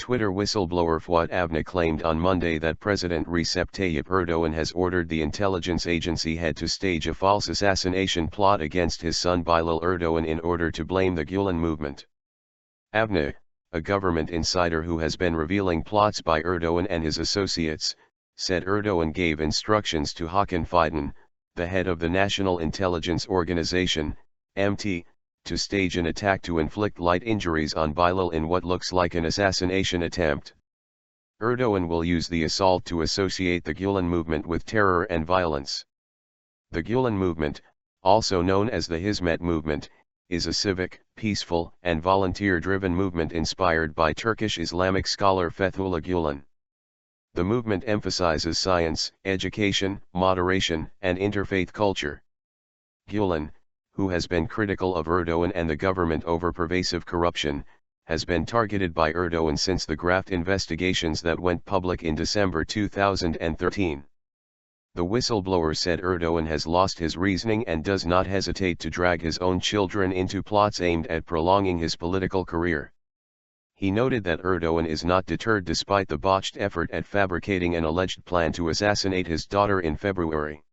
Twitter whistleblower Fuat Avni claimed on Monday that President Recep Tayyip Erdoğan has ordered the intelligence agency head to stage a false assassination plot against his son Bilal Erdoğan in order to blame the Gülen movement. Avni, a government insider who has been revealing plots by Erdoğan and his associates, said Erdoğan gave instructions to Hakan Fidan, the head of the National Intelligence Organization, MT, to stage an attack to inflict light injuries on Bilal in what looks like an assassination attempt. Erdoğan will use the assault to associate the Gülen movement with terror and violence. The Gülen movement, also known as the Hizmet movement, is a civic, peaceful, and volunteer-driven movement inspired by Turkish Islamic scholar Fethullah Gülen. The movement emphasizes science, education, moderation, and interfaith culture. Gülen, who has been critical of Erdoğan and the government over pervasive corruption, has been targeted by Erdoğan since the graft investigations that went public in December 2013. The whistleblower said Erdoğan has lost his reasoning and does not hesitate to drag his own children into plots aimed at prolonging his political career. He noted that Erdoğan is not deterred despite the botched effort at fabricating an alleged plan to assassinate his daughter in February.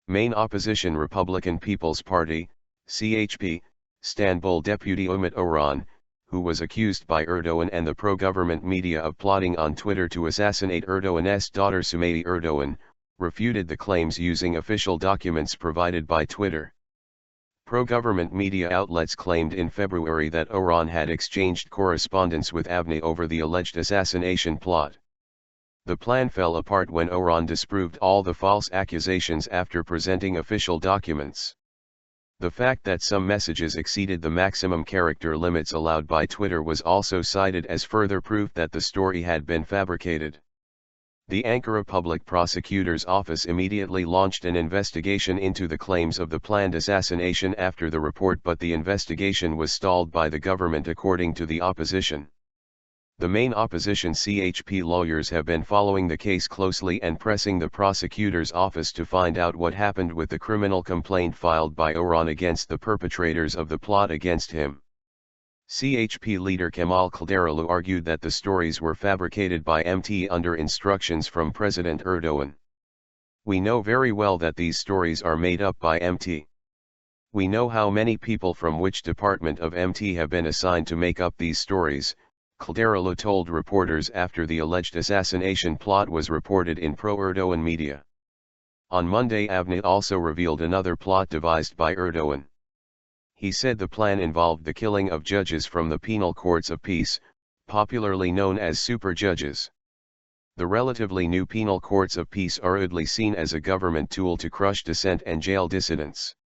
Main opposition Republican People's Party, CHP, Istanbul deputy Umut Orhan, who was accused by Erdoğan and the pro-government media of plotting on Twitter to assassinate Erdoğan's daughter Sümeyye Erdoğan, refuted the claims using official documents provided by Twitter. Pro-government media outlets claimed in February that Orhan had exchanged correspondence with Avni over the alleged assassination plot. The plan fell apart when Orhan disproved all the false accusations after presenting official documents. The fact that some messages exceeded the maximum character limits allowed by Twitter was also cited as further proof that the story had been fabricated. The Ankara Public Prosecutor's Office immediately launched an investigation into the claims of the planned assassination after the report, but the investigation was stalled by the government according to the opposition. The main opposition CHP lawyers have been following the case closely and pressing the prosecutor's office to find out what happened with the criminal complaint filed by Orhan against the perpetrators of the plot against him. CHP leader Kemal Kılıçdaroğlu argued that the stories were fabricated by MT under instructions from President Erdoğan. We know very well that these stories are made up by MT. We know how many people from which department of MT have been assigned to make up these stories, Kılıçdaroğlu told reporters after the alleged assassination plot was reported in pro-Erdoğan media. On Monday, Avni also revealed another plot devised by Erdoğan. He said the plan involved the killing of judges from the penal courts of peace, popularly known as super judges. The relatively new penal courts of peace are widely seen as a government tool to crush dissent and jail dissidents.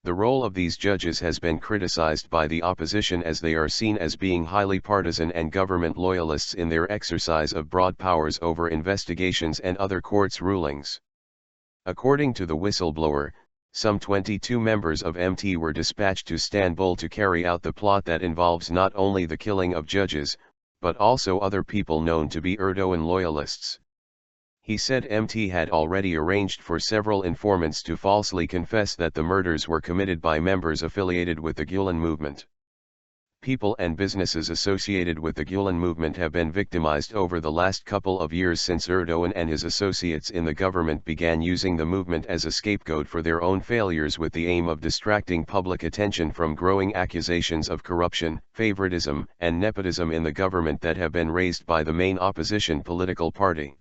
The role of these judges has been criticized by the opposition as they are seen as being highly partisan and government loyalists in their exercise of broad powers over investigations and other courts' rulings. According to the whistleblower, some 22 members of MT were dispatched to Istanbul to carry out the plot that involves not only the killing of judges, but also other people known to be Erdoğan loyalists. He said MT had already arranged for several informants to falsely confess that the murders were committed by members affiliated with the Gülen movement. People and businesses associated with the Gülen movement have been victimized over the last couple of years since Erdoğan and his associates in the government began using the movement as a scapegoat for their own failures with the aim of distracting public attention from growing accusations of corruption, favoritism, and nepotism in the government that have been raised by the main opposition political party.